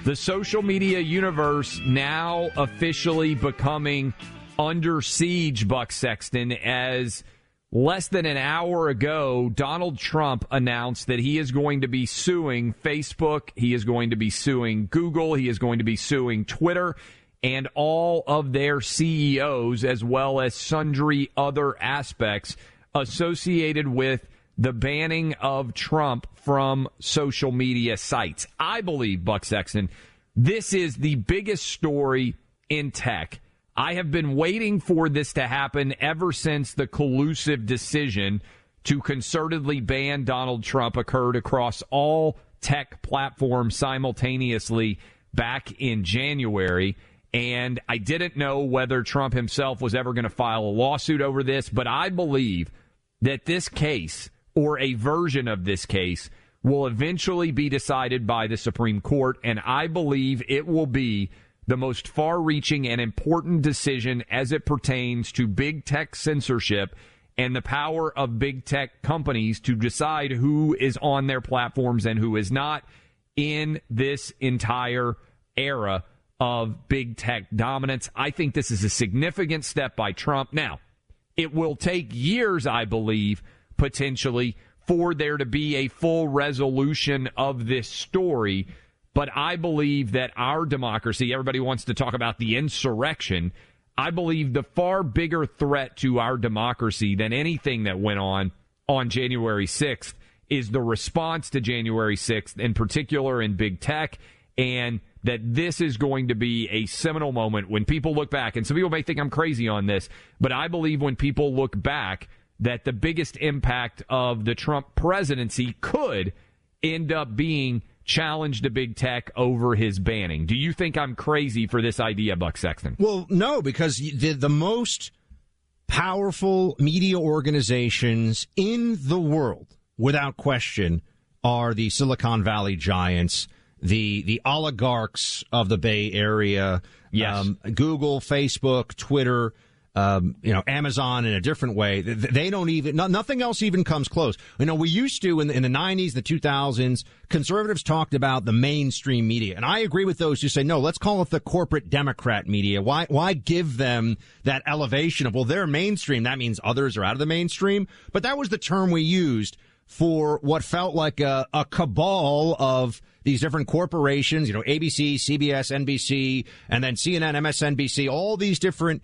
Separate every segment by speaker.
Speaker 1: The social media universe now officially becoming under siege, Buck Sexton, as less than an hour ago, Donald Trump announced that he is going to be suing Facebook, he is going to be suing Google, he is going to be suing Twitter, and all of their CEOs, as well as sundry other aspects associated with the banning of Trump from social media sites. I believe, Buck Sexton, this is the biggest story in tech. I have been waiting for this to happen ever since the collusive decision to concertedly ban Donald Trump occurred across all tech platforms simultaneously back in January. And I didn't know whether Trump himself was ever going to file a lawsuit over this, but I believe that this case, or a version of this case, will eventually be decided by the Supreme Court, and I believe it will be the most far-reaching and important decision as it pertains to big tech censorship and the power of big tech companies to decide who is on their platforms and who is not in this entire era of big tech dominance. I think this is a significant step by Trump. Now, it will take years, I believe, potentially, for there to be a full resolution of this story. But I believe that our democracy, everybody wants to talk about the insurrection. I believe the far bigger threat to our democracy than anything that went on January 6th is the response to January 6th, in particular in big tech, and that this is going to be a seminal moment when people look back. And some people may think I'm crazy on this, but I believe when people look back that the biggest impact of the Trump presidency could end up being challenge to big tech over his banning. Do you think I'm crazy for this idea, Buck Sexton?
Speaker 2: Well, no, because the most powerful media organizations in the world, without question, are the Silicon Valley giants, the oligarchs of the Bay Area,
Speaker 1: yes.
Speaker 2: Google, Facebook, Twitter, Amazon in a different way. They don't even, nothing else even comes close. We used to in the 90s, the 2000s, conservatives talked about the mainstream media. And I agree with those who say, no, let's call it the corporate Democrat media. Why give them that elevation of, well, they're mainstream. That means others are out of the mainstream. But that was the term we used for what felt like a cabal of these different corporations, ABC, CBS, NBC, and then CNN, MSNBC, all these different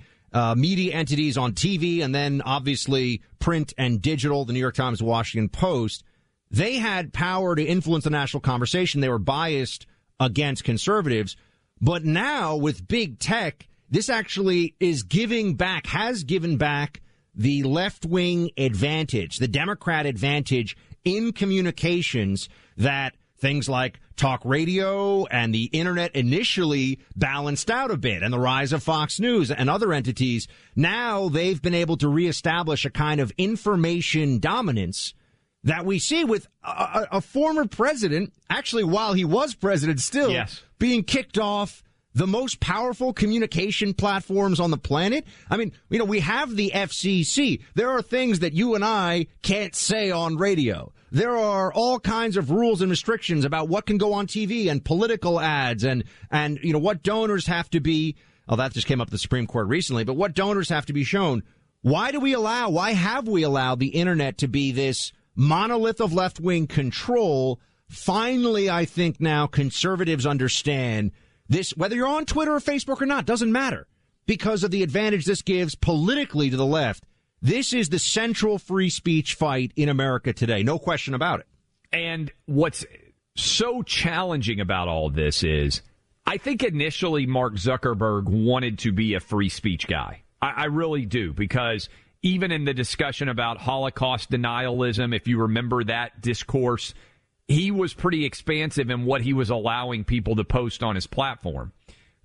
Speaker 2: media entities on TV, and then obviously print and digital, the New York Times, Washington Post. They had power to influence the national conversation. They were biased against conservatives. But now with big tech, this actually is has given back the left-wing advantage, the Democrat advantage in communications that things like talk radio and the internet initially balanced out a bit, and the rise of Fox News and other entities. Now they've been able to reestablish a kind of information dominance that we see with a former president, actually while he was president still,
Speaker 1: yes,
Speaker 2: being kicked off the most powerful communication platforms on the planet. I mean, we have the FCC. There are things that you and I can't say on radio. There are all kinds of rules and restrictions about what can go on TV and political ads and what donors have to be. Oh, that just came up at the Supreme Court recently, but what donors have to be shown. Why have we allowed the internet to be this monolith of left-wing control? Finally, I think now conservatives understand this, whether you're on Twitter or Facebook or not, doesn't matter, because of the advantage this gives politically to the left. This is the central free speech fight in America today. No question about it.
Speaker 1: And what's so challenging about all of this is, I think initially Mark Zuckerberg wanted to be a free speech guy. I really do, because even in the discussion about Holocaust denialism, if you remember that discourse, he was pretty expansive in what he was allowing people to post on his platform.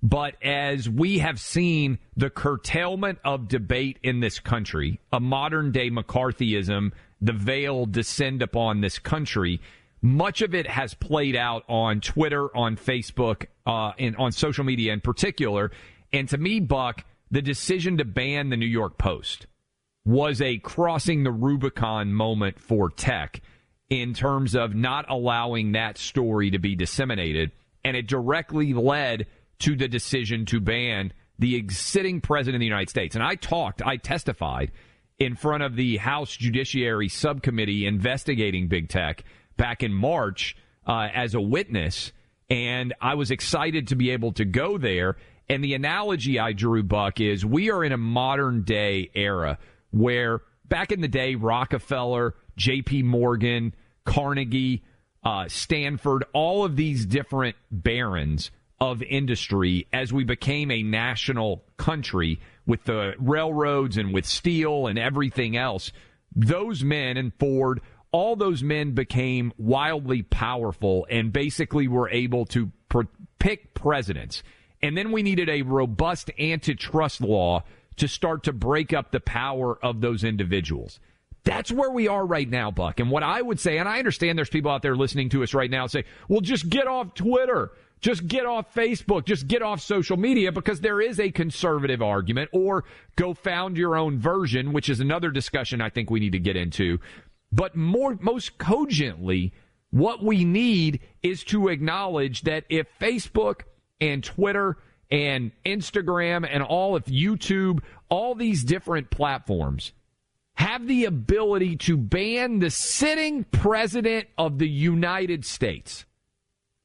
Speaker 1: But as we have seen the curtailment of debate in this country, a modern-day McCarthyism, the veil descend upon this country, much of it has played out on Twitter, on Facebook, and on social media in particular. And to me, Buck, the decision to ban the New York Post was a crossing the Rubicon moment for tech in terms of not allowing that story to be disseminated. and it directly led to the decision to ban the sitting president of the United States. And I testified in front of the House Judiciary Subcommittee investigating big tech back in March as a witness, and I was excited to be able to go there. And the analogy I drew, Buck, is we are in a modern day era where back in the day, Rockefeller, J.P. Morgan, Carnegie, Stanford, all of these different barons of industry, as we became a national country with the railroads and with steel and everything else, those men, and Ford, all those men became wildly powerful and basically were able to pick presidents. And then we needed a robust antitrust law to start to break up the power of those individuals. That's where we are right now, Buck. And what I would say, and I understand there's people out there listening to us right now say, well, just get off Twitter. Just get off Facebook. Just get off social media, because there is a conservative argument, or go found your own version, which is another discussion I think we need to get into. But most cogently, what we need is to acknowledge that if Facebook and Twitter and Instagram and if YouTube, all these different platforms have the ability to ban the sitting president of the United States,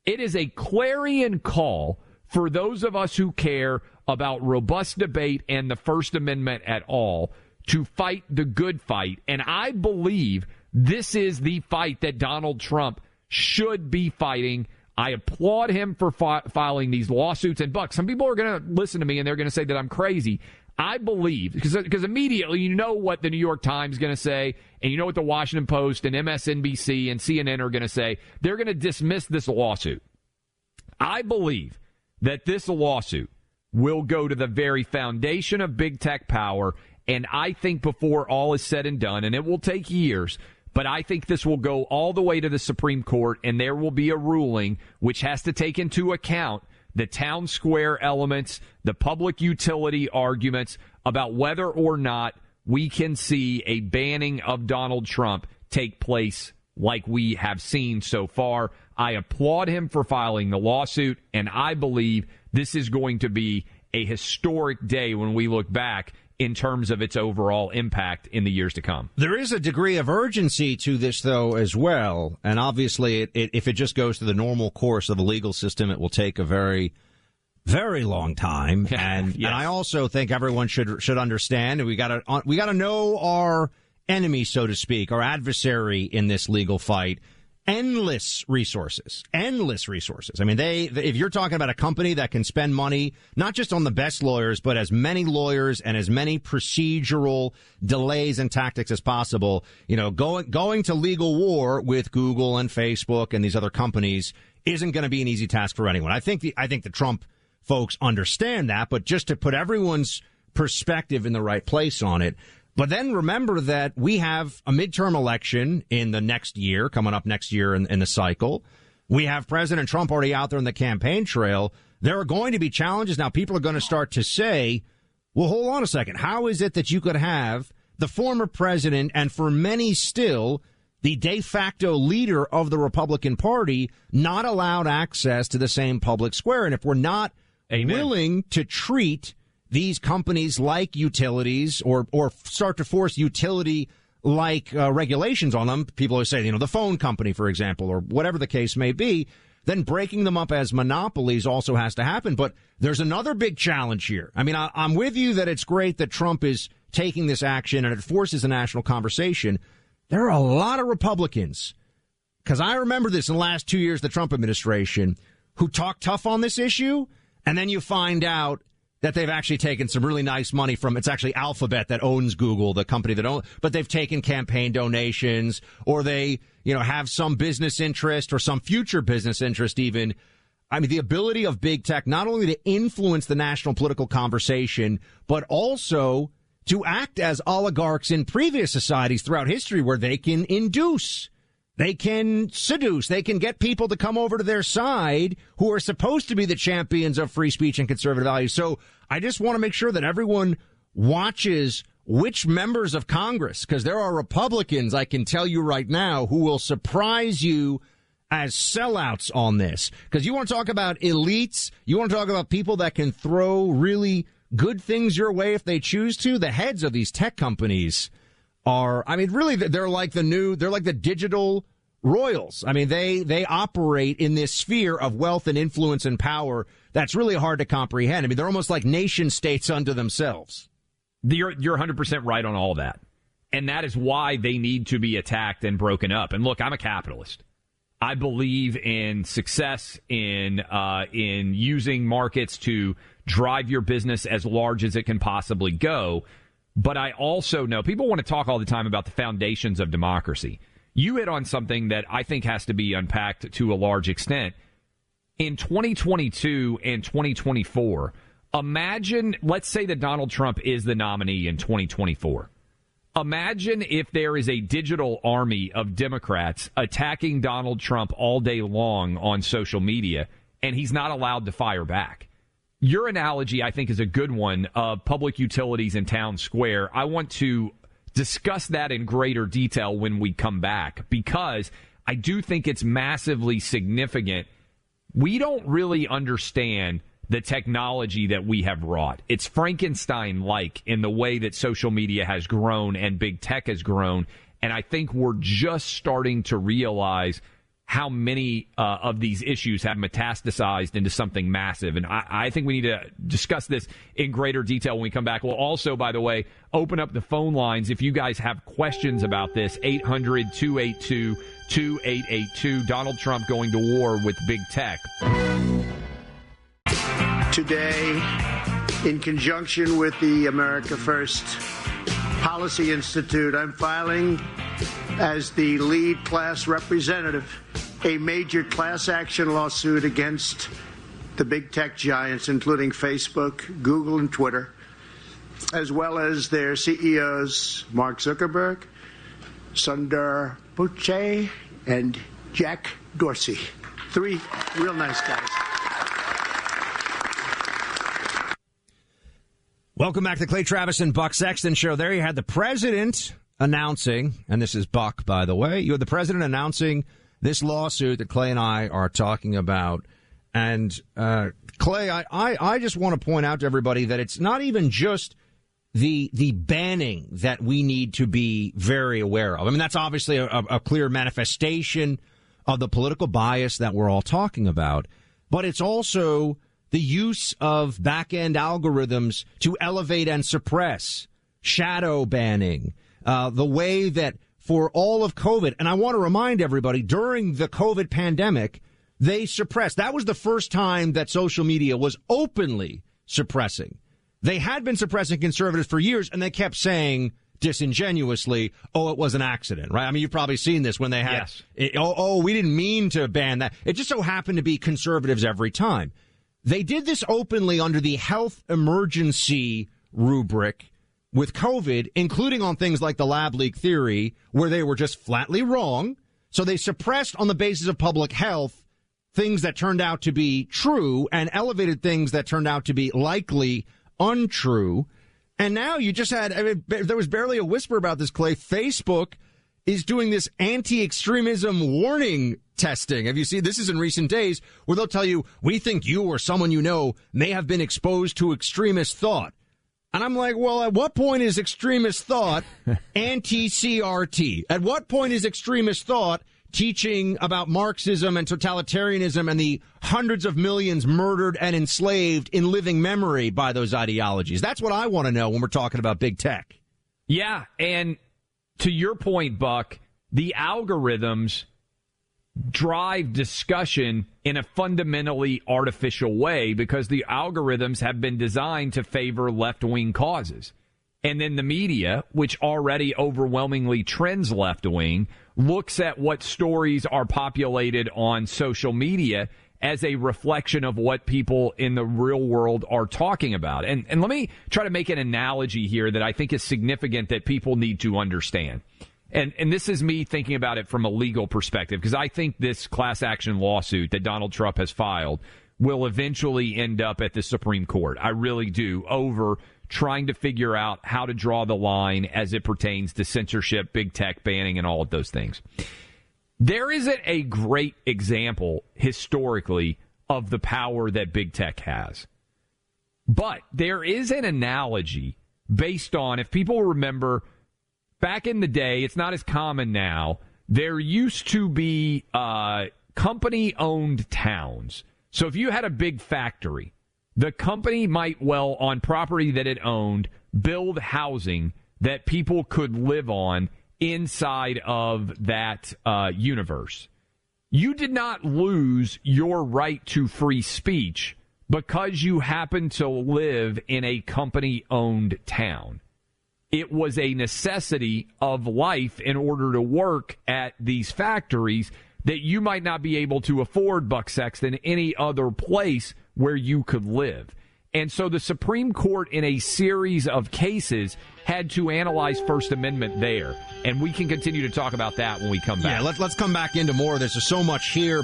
Speaker 1: it is a clarion call for those of us who care about robust debate and the First Amendment at all to fight the good fight. And I believe this is the fight that Donald Trump should be fighting. I applaud him for filing these lawsuits. And, Buck, some people are going to listen to me and they're going to say that I'm crazy. I believe, because immediately you know what the New York Times is going to say, and you know what the Washington Post and MSNBC and CNN are going to say. They're going to dismiss this lawsuit. I believe that this lawsuit will go to the very foundation of big tech power, and I think before all is said and done, and it will take years, but I think this will go all the way to the Supreme Court, and there will be a ruling which has to take into account the town square elements, the public utility arguments about whether or not we can see a banning of Donald Trump take place like we have seen so far. I applaud him for filing the lawsuit, and I believe this is going to be a historic day when we look back in terms of its overall impact in the years to come.
Speaker 2: There is a degree of urgency to this, though, as well. And obviously, if it just goes through the normal course of the legal system, it will take a very, very long time. And,
Speaker 1: yes.
Speaker 2: And I also think everyone should understand, and we got to know our enemy, so to speak, our adversary in this legal fight. Endless resources. I mean, if you're talking about a company that can spend money, not just on the best lawyers, but as many lawyers and as many procedural delays and tactics as possible, you know, going to legal war with Google and Facebook and these other companies isn't going to be an easy task for anyone. I think the Trump folks understand that, but just to put everyone's perspective in the right place on it. But then remember that we have a midterm election in the next year, coming up next year in the cycle. We have President Trump already out there on the campaign trail. There are going to be challenges. Now, people are going to start to say, well, hold on a second. How is it that you could have the former president, and for many still, the de facto leader of the Republican Party, not allowed access to the same public square? And if we're not willing to treat these companies like utilities, or start to force utility-like regulations on them, people are saying, the phone company, for example, or whatever the case may be, then breaking them up as monopolies also has to happen. But there's another big challenge here. I mean, I'm with you that it's great that Trump is taking this action and it forces a national conversation. There are a lot of Republicans, because I remember this in the last 2 years, the Trump administration, who talked tough on this issue, and then you find out that they've actually taken some really nice money from, it's actually Alphabet that owns Google, the company that owns, but they've taken campaign donations, or they, have some business interest or some future business interest even. I mean, the ability of big tech not only to influence the national political conversation, but also to act as oligarchs in previous societies throughout history, where they can induce, they can seduce, they can get people to come over to their side who are supposed to be the champions of free speech and conservative values. So I just want to make sure that everyone watches which members of Congress, because there are Republicans, I can tell you right now, who will surprise you as sellouts on this. Because you want to talk about elites, you want to talk about people that can throw really good things your way if they choose to. The heads of these tech companies are, I mean, really, they're like the digital royals. I mean, they operate in this sphere of wealth and influence and power that's really hard to comprehend. I mean, they're almost like nation states unto themselves.
Speaker 1: You're 100% right on all that. And that is why they need to be attacked and broken up. And look, I'm a capitalist. I believe in success, in using markets to drive your business as large as it can possibly go. But I also know people want to talk all the time about the foundations of democracy. You hit on something that I think has to be unpacked to a large extent. In 2022 and 2024, imagine, let's say that Donald Trump is the nominee in 2024. Imagine if there is a digital army of Democrats attacking Donald Trump all day long on social media, and he's not allowed to fire back. Your analogy, I think, is a good one of public utilities in town square. I want to discuss that in greater detail when we come back, because I do think it's massively significant. We don't really understand the technology that we have wrought. It's Frankenstein-like in the way that social media has grown and big tech has grown. And I think we're just starting to realize how many of these issues have metastasized into something massive. And I think we need to discuss this in greater detail when we come back. We'll also, by the way, open up the phone lines if you guys have questions about this. 800-282-2882. Donald Trump going to war with big tech.
Speaker 3: Today, in conjunction with the America First Policy Institute, I'm filing as the lead class representative a major class action lawsuit against the big tech giants, including Facebook, Google, and Twitter, as well as their CEOs, Mark Zuckerberg, Sundar Pichai, and Jack Dorsey. Three real nice guys.
Speaker 2: Welcome back to the Clay Travis and Buck Sexton Show. There you had the president announcing, and this is Buck, by the way, you had the president announcing this lawsuit that Clay and I are talking about. And, Clay, I just want to point out to everybody that it's not even just the banning that we need to be very aware of. I mean, that's obviously a clear manifestation of the political bias that we're all talking about. But it's also the use of back-end algorithms to elevate and suppress, shadow banning, the way that for all of COVID, and I want to remind everybody, during the COVID pandemic, they suppressed. That was the first time that social media was openly suppressing. They had been suppressing conservatives for years, and they kept saying disingenuously, oh, it was an accident, right? I mean, you've probably seen this when they had, yes. We didn't mean to ban that. It just so happened to be conservatives every time. They did this openly under the health emergency rubric with COVID, including on things like the lab leak theory, where they were just flatly wrong. So they suppressed on the basis of public health things that turned out to be true and elevated things that turned out to be likely untrue. And now you just had, I mean, there was barely a whisper about this, Clay. Facebook is doing this anti-extremism warning testing. Have you seen, this is in recent days, where they'll tell you, we think you or someone you know may have been exposed to extremist thought. And I'm like, well, at what point is extremist thought anti-CRT? At what point is extremist thought teaching about Marxism and totalitarianism and the hundreds of millions murdered and enslaved in living memory by those ideologies? That's what I want to know when we're talking about big tech.
Speaker 1: Yeah, and to your point, Buck, the algorithms drive discussion in a fundamentally artificial way because the algorithms have been designed to favor left-wing causes. And then the media, which already overwhelmingly trends left-wing, looks at what stories are populated on social media as a reflection of what people in the real world are talking about. And let me try to make an analogy here that I think is significant that people need to understand. And this is me thinking about it from a legal perspective, because I think this class action lawsuit that Donald Trump has filed will eventually end up at the Supreme Court. I really do, over trying to figure out how to draw the line as it pertains to censorship, big tech banning, and all of those things. There isn't a great example historically of the power that big tech has. But there is an analogy based on, if people remember, back in the day, it's not as common now, there used to be company-owned towns. So if you had a big factory, the company might well, on property that it owned, build housing that people could live on inside of that universe. You did not lose your right to free speech because you happen to live in a company-owned town. It was a necessity of life in order to work at these factories that you might not be able to afford, Buck Sexton, any other place where you could live. And so the Supreme Court, in a series of cases, had to analyze First Amendment there. And we can continue to talk about that when we come back.
Speaker 2: Yeah, let's come back into more. There's so much here.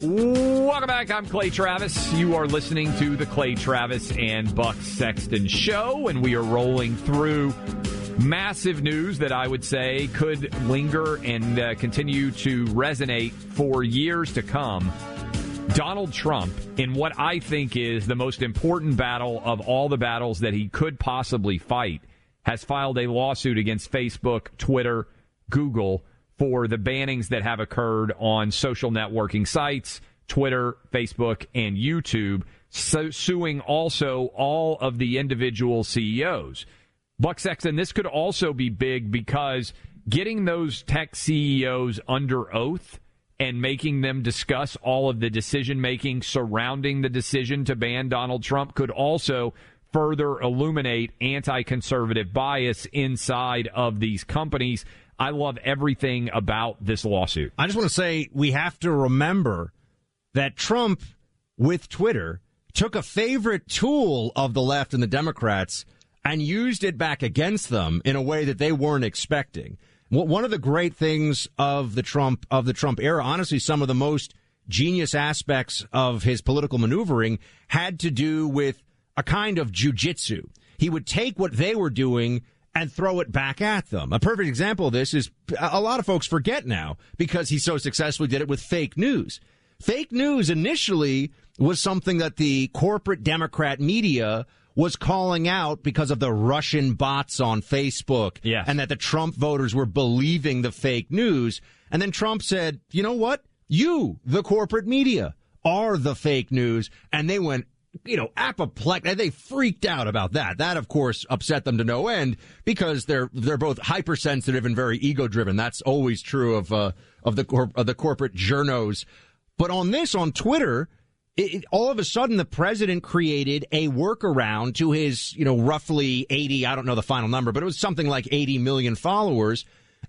Speaker 1: Welcome back. I'm Clay Travis. You are listening to the Clay Travis and Buck Sexton Show, and we are rolling through massive news that I would say could linger and continue to resonate for years to come. Donald Trump, in what I think is the most important battle of all the battles that he could possibly fight, has filed a lawsuit against Facebook, Twitter, Google for the bannings that have occurred on social networking sites, Twitter, Facebook, and YouTube, suing also all of the individual CEOs. Buck Sexton, this could also be big because getting those tech CEOs under oath and making them discuss all of the decision-making surrounding the decision to ban Donald Trump could also further illuminate anti-conservative bias inside of these companies. I love everything about this lawsuit.
Speaker 2: I just want to say we have to remember that Trump, with Twitter, took a favorite tool of the left and the Democrats and used it back against them in a way that they weren't expecting. One of the great things of the Trump era, honestly, some of the most genius aspects of his political maneuvering had to do with a kind of jujitsu. He would take what they were doing and throw it back at them. A perfect example of this is a lot of folks forget now because he so successfully did it with fake news. Fake news initially was something that the corporate Democrat media was calling out because of the Russian bots on Facebook,
Speaker 1: yes,
Speaker 2: and that the Trump voters were believing the fake news. And then Trump said, you know what? You, the corporate media, are the fake news. And they went, apoplectic. They freaked out about that. That, of course, upset them to no end because they're both hypersensitive and very ego-driven. That's always true of the corporate journos. But on Twitter, all of a sudden, the president created a workaround to his, roughly 80, I don't know the final number, but it was something like 80 million followers,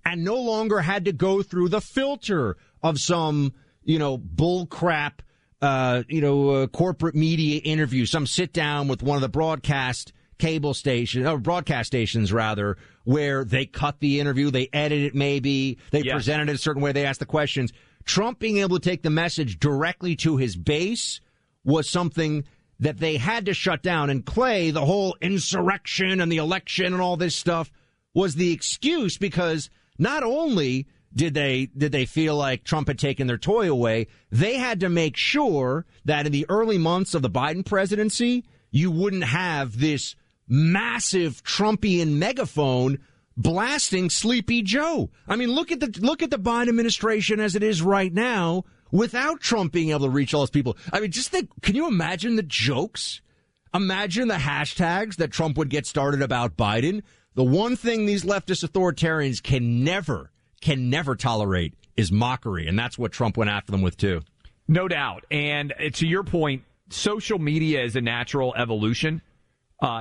Speaker 2: and no longer had to go through the filter of some, bull crap, corporate media interview, some sit down with one of the broadcast stations, where they cut the interview, they edit it maybe, they presented it a certain way, they asked the questions. Trump being able to take the message directly to his base was something that they had to shut down. And Clay, the whole insurrection and the election and all this stuff was the excuse because not only did they feel like Trump had taken their toy away, they had to make sure that in the early months of the Biden presidency, you wouldn't have this massive Trumpian megaphone blasting Sleepy Joe. I mean, look at the Biden administration as it is right now without Trump being able to reach all those people. I mean, just think, can you imagine the jokes? Imagine the hashtags that Trump would get started about Biden. The one thing these leftist authoritarians can never tolerate is mockery, and that's what Trump went after them with too.
Speaker 1: No doubt. And to your point, social media is a natural evolution.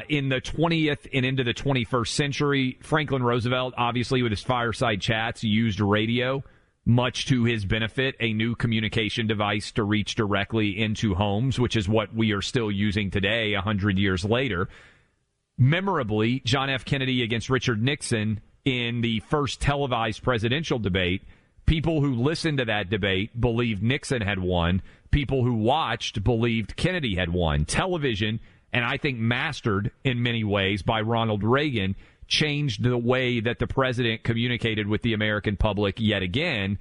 Speaker 1: In the 20th and into the 21st century, Franklin Roosevelt, obviously with his fireside chats, used radio, much to his benefit, a new communication device to reach directly into homes, which is what we are still using today 100 years later. Memorably, John F. Kennedy against Richard Nixon in the first televised presidential debate, people who listened to that debate believed Nixon had won. People who watched believed Kennedy had won. Television, and I think mastered in many ways by Ronald Reagan, changed the way that the president communicated with the American public yet again.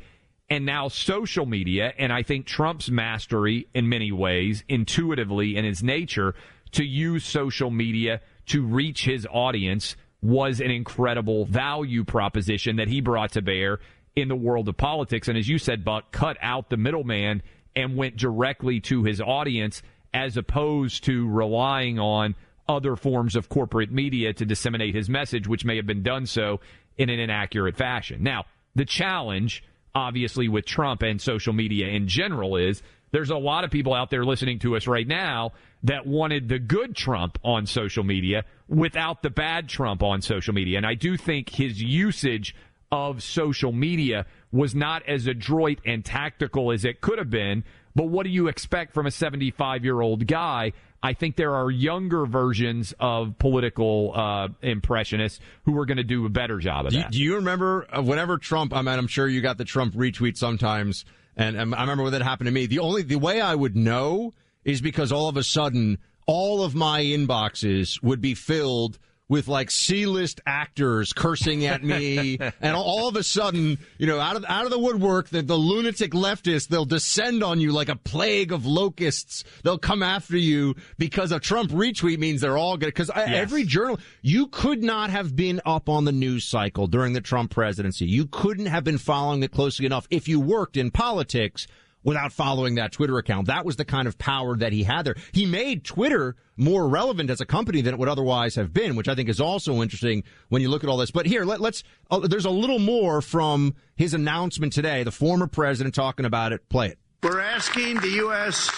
Speaker 1: And now social media, and I think Trump's mastery in many ways, intuitively in his nature, to use social media to reach his audience was an incredible value proposition that he brought to bear in the world of politics. And as you said, Buck, cut out the middleman and went directly to his audience as opposed to relying on other forms of corporate media to disseminate his message, which may have been done so in an inaccurate fashion. Now, the challenge, obviously, with Trump and social media in general is there's a lot of people out there listening to us right now that wanted the good Trump on social media without the bad Trump on social media. And I do think his usage of social media was not as adroit and tactical as it could have been. But what do you expect from a 75-year-old guy? I think there are younger versions of political impressionists who are going to do a better job of that.
Speaker 2: Do you remember whenever Trump, I'm sure you got the Trump retweet sometimes, and I remember when that happened to me. The way I would know is because all of a sudden, all of my inboxes would be filled with like C-list actors cursing at me, and all of a sudden, out of the woodwork, the lunatic leftists, they'll descend on you like a plague of locusts. They'll come after you because a Trump retweet means they're all good. Because every journal, you could not have been up on the news cycle during the Trump presidency. You couldn't have been following it closely enough if you worked in politics without following that Twitter account. That was the kind of power that he had there. He made Twitter more relevant as a company than it would otherwise have been, which I think is also interesting when you look at all this. But here, let's there's a little more from his announcement today, the former president talking about it. Play it.
Speaker 3: We're asking the U.S.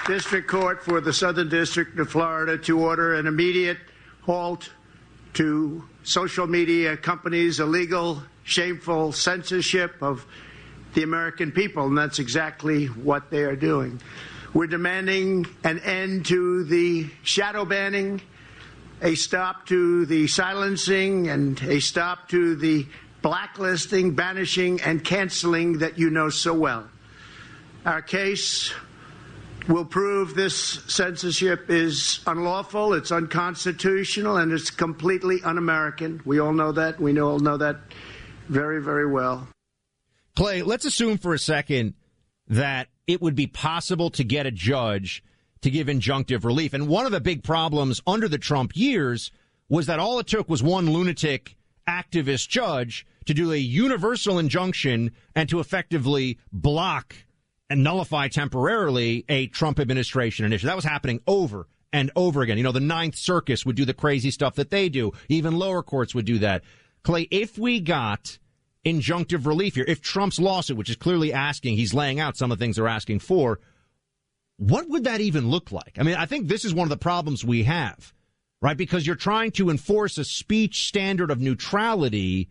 Speaker 3: District Court for the Southern District of Florida to order an immediate halt to social media companies' illegal, shameful censorship of the American people, and that's exactly what they are doing. We're demanding an end to the shadow banning, a stop to the silencing, and a stop to the blacklisting, banishing, and canceling that you know so well. Our case will prove this censorship is unlawful, it's unconstitutional, and it's completely un-American. We all know that. We all know that very, very well.
Speaker 2: Clay, let's assume for a second that it would be possible to get a judge to give injunctive relief. And one of the big problems under the Trump years was that all it took was one lunatic activist judge to do a universal injunction and to effectively block and nullify temporarily a Trump administration initiative. That was happening over and over again. The Ninth Circus would do the crazy stuff that they do. Even lower courts would do that. Clay, if we got injunctive relief here, if Trump's lawsuit, which is clearly asking, he's laying out some of the things they're asking for, what would that even look like? I mean, I think this is one of the problems we have, right? Because you're trying to enforce a speech standard of neutrality.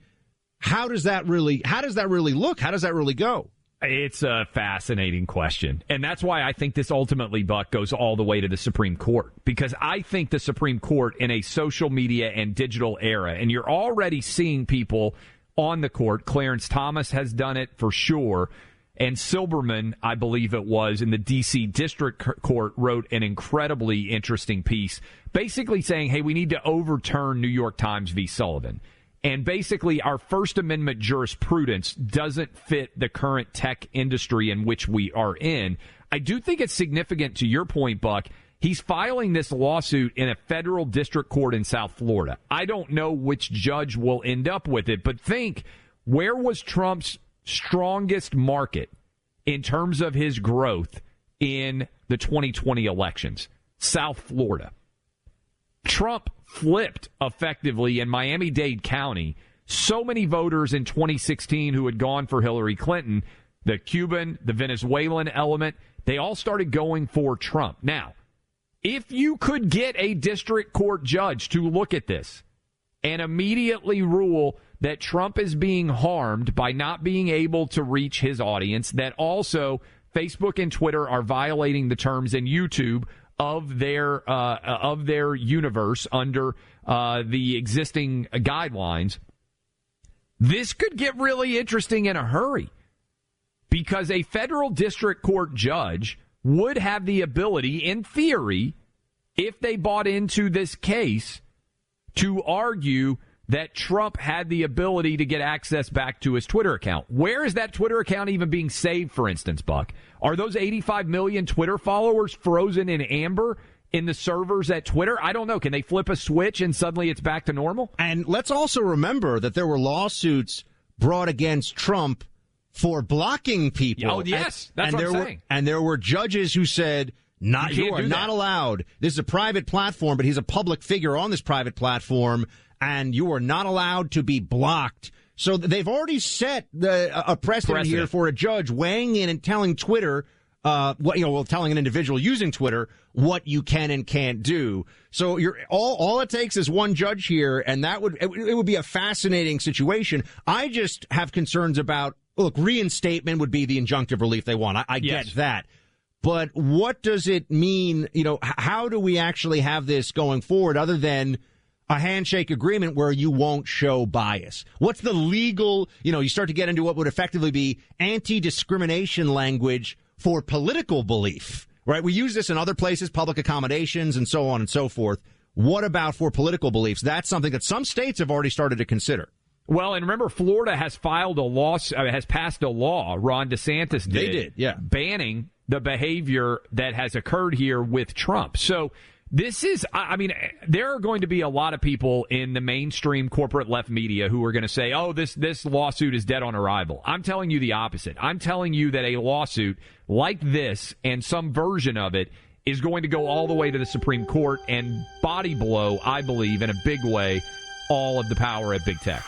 Speaker 2: How does that really look? How does that really go?
Speaker 1: It's a fascinating question. And that's why I think this ultimately, Buck, goes all the way to the Supreme Court. Because I think the Supreme Court in a social media and digital era, and you're already seeing people on the court. Clarence Thomas has done it for sure. And Silberman, I believe it was, in the D.C. District Court, wrote an incredibly interesting piece basically saying, hey, we need to overturn New York Times v. Sullivan. And basically, our First Amendment jurisprudence doesn't fit the current tech industry in which we are in. I do think it's significant to your point, Buck. He's filing this lawsuit in a federal district court in South Florida. I don't know which judge will end up with it, but think, where was Trump's strongest market in terms of his growth in the 2020 elections? South Florida. Trump flipped effectively in Miami-Dade County. So many voters in 2016 who had gone for Hillary Clinton, the Cuban, the Venezuelan element, they all started going for Trump. Now, if you could get a district court judge to look at this and immediately rule that Trump is being harmed by not being able to reach his audience, that also Facebook and Twitter are violating the terms in YouTube of their universe under the existing guidelines, this could get really interesting in a hurry, because a federal district court judge would have the ability, in theory, if they bought into this case, to argue that Trump had the ability to get access back to his Twitter account. Where is that Twitter account even being saved, for instance, Buck? Are those 85 million Twitter followers frozen in amber in the servers at Twitter? I don't know. Can they flip a switch and suddenly it's back to normal?
Speaker 2: And let's also remember that there were lawsuits brought against Trump for blocking people.
Speaker 1: Oh, yes. That's what I'm saying.
Speaker 2: And there were judges who said, you are not allowed. This is a private platform, but he's a public figure on this private platform, and you are not allowed to be blocked. So they've already set a precedent here for a judge weighing in and telling Twitter, telling an individual using Twitter what you can and can't do. So all it takes is one judge here, and it would be a fascinating situation. I just have concerns about, look, reinstatement would be the injunctive relief they want. I get that. But what does it mean? How do we actually have this going forward other than a handshake agreement where you won't show bias? What's the legal, you start to get into what would effectively be anti-discrimination language for political belief, right? We use this in other places, public accommodations and so on and so forth. What about for political beliefs? That's something that some states have already started to consider.
Speaker 1: Well, and remember, Florida has has passed a law. Ron DeSantis did.
Speaker 2: They did, yeah.
Speaker 1: Banning the behavior that has occurred here with Trump. So this is, there are going to be a lot of people in the mainstream corporate left media who are going to say, oh, this lawsuit is dead on arrival. I'm telling you the opposite. I'm telling you that a lawsuit like this and some version of it is going to go all the way to the Supreme Court and body blow, I believe, in a big way, all of the power at big tech.